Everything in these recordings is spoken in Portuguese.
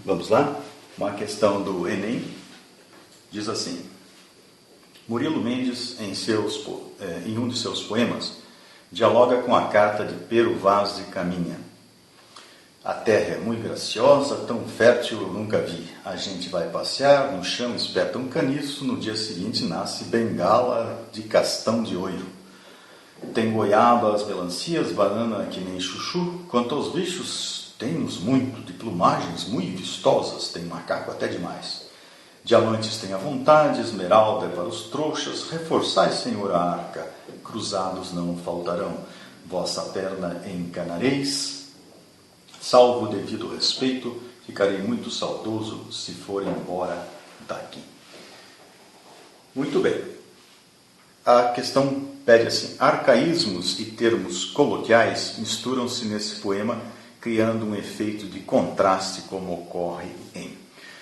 Vamos lá? Uma questão do Enem diz assim: Murilo Mendes, em um de seus poemas, dialoga com a carta de Pero Vaz de Caminha. A terra é muito graciosa, tão fértil eu nunca vi. A gente vai passear, no chão espeta um caniço, no dia seguinte nasce bengala de castão de oiro. Tem goiabas, melancias, banana que nem chuchu. Quanto aos bichos, tem-nos muito, de plumagens muito vistosas, tem macaco até demais. Diamantes tem à vontade, esmeralda é para os trouxas, reforçai, Senhor, a arca, cruzados não faltarão. Vossa perna encanareis, salvo o devido respeito, ficarei muito saudoso se for embora daqui. Muito bem. A questão pede assim: arcaísmos e termos coloquiais misturam-se nesse poema, criando um efeito de contraste como ocorre em...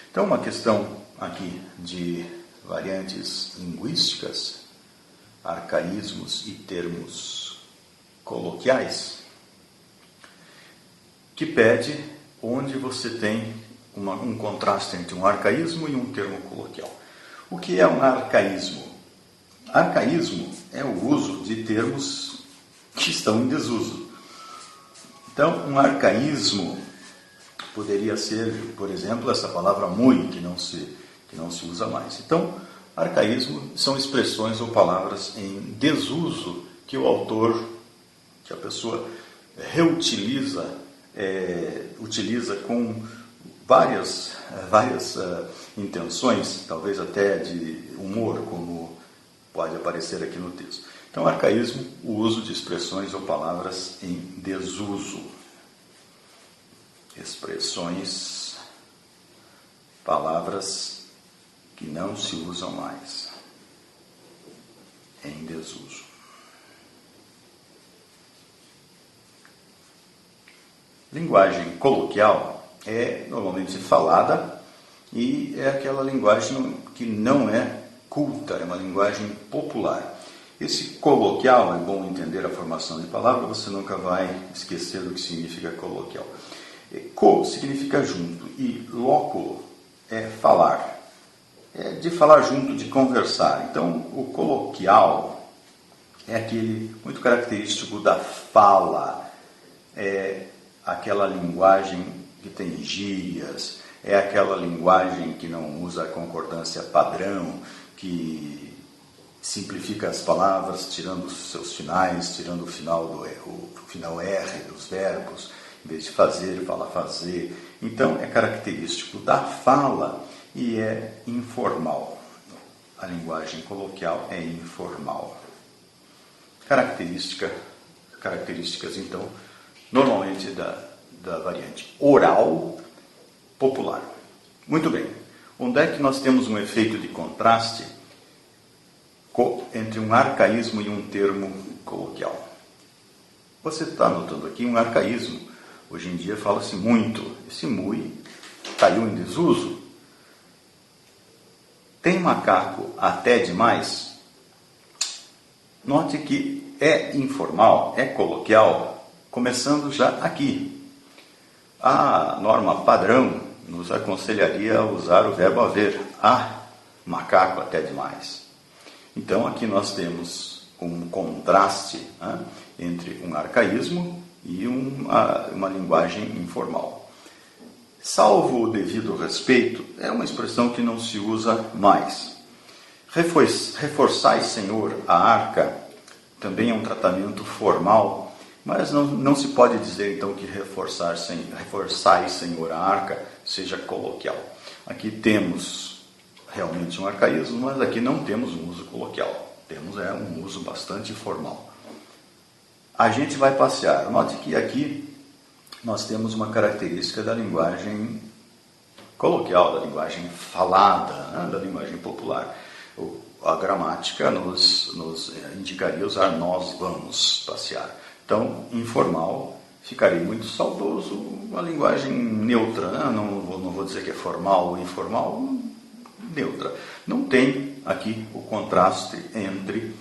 Então, uma questão aqui de variantes linguísticas, arcaísmos e termos coloquiais, que pede onde você tem um contraste entre um arcaísmo e um termo coloquial. O que é um arcaísmo? Arcaísmo é o uso de termos que estão em desuso. Então, um arcaísmo poderia ser, por exemplo, essa palavra mui, que não se usa mais. Então, arcaísmo são expressões ou palavras em desuso que o autor, que a pessoa reutiliza, utiliza com várias intenções, talvez até de humor, como pode aparecer aqui no texto. Então, arcaísmo, o uso de expressões ou palavras em desuso. Expressões, palavras que não se usam mais, em desuso. Linguagem coloquial é normalmente falada e é aquela linguagem que não é culta, é uma linguagem popular. Esse coloquial, é bom entender a formação de palavra, você nunca vai esquecer do que significa coloquial. Co significa junto e lóculo é falar, é de falar junto, de conversar. Então, o coloquial é aquele muito característico da fala, é aquela linguagem que tem gírias, é aquela linguagem que não usa a concordância padrão, que simplifica as palavras, tirando os seus finais, tirando o final R dos verbos, em vez de fazer, fala fazer. Então, é característico da fala e é informal. A linguagem coloquial é informal. Características, então, normalmente da variante oral popular. Muito bem. Onde é que nós temos um efeito de contraste entre um arcaísmo e um termo coloquial? Você está notando aqui um arcaísmo. Hoje em dia fala-se muito. Esse mui caiu em desuso. Tem macaco até demais? Note que é informal, é coloquial, começando já aqui. A norma padrão nos aconselharia a usar o verbo haver. Macaco até demais. Então, aqui nós temos um contraste entre um arcaísmo e uma linguagem informal. Salvo o devido respeito, é uma expressão que não se usa mais. Reforçai, Senhor, a arca, também é um tratamento formal, mas não se pode dizer, então, que reforçai, Senhor, a arca seja coloquial. Aqui temos realmente um arcaísmo, mas aqui não temos um uso coloquial. Temos um uso bastante formal. A gente vai passear. Note que aqui nós temos uma característica da linguagem coloquial, da linguagem falada, da linguagem popular. A gramática nos indicaria usar nós vamos passear. Então, informal, ficarei muito saudoso, uma linguagem neutra, não vou dizer que é formal ou informal, neutra. Não tem aqui o contraste entre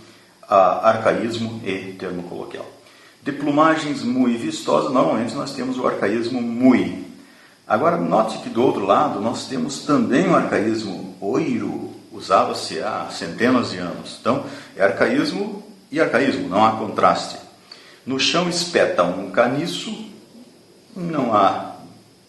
arcaísmo e termo coloquial. De plumagens muito vistosas, normalmente nós temos o arcaísmo mui. Agora, note que do outro lado nós temos também o arcaísmo oiro, usava-se há centenas de anos. Então, é arcaísmo e arcaísmo, não há contraste. No chão espeta um caniço, não há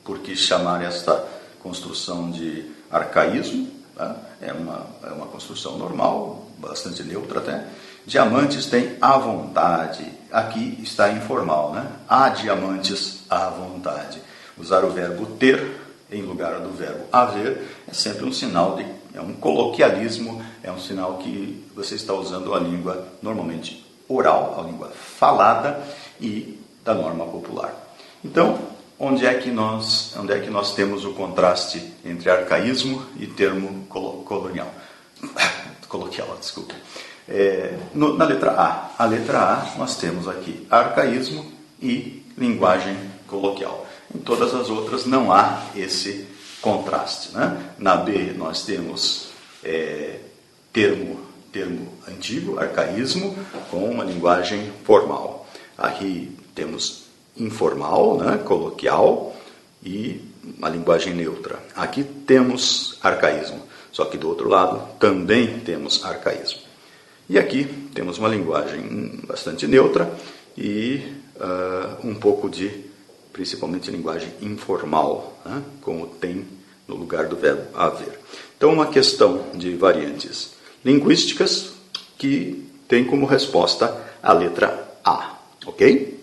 por que chamar esta construção de arcaísmo, tá? É uma construção normal, bastante neutra até. Diamantes tem à vontade, aqui está informal, né? Há diamantes à vontade. Usar o verbo ter em lugar do verbo haver é sempre um sinal de, é um coloquialismo, é um sinal que você está usando a língua normalmente oral, a língua falada e da norma popular. Então, onde é que nós temos o contraste entre arcaísmo e termo coloquial, desculpa. Na letra A. A letra A nós temos aqui arcaísmo e linguagem coloquial. Em todas as outras não há esse contraste, né? Na B nós temos termo antigo, arcaísmo, com uma linguagem formal. Aqui temos informal, né? Coloquial e uma linguagem neutra. Aqui temos arcaísmo, só que do outro lado também temos arcaísmo. E aqui temos uma linguagem bastante neutra e um pouco de, principalmente, linguagem informal, né? Como tem no lugar do verbo haver. Então, uma questão de variantes linguísticas que tem como resposta a letra A, ok?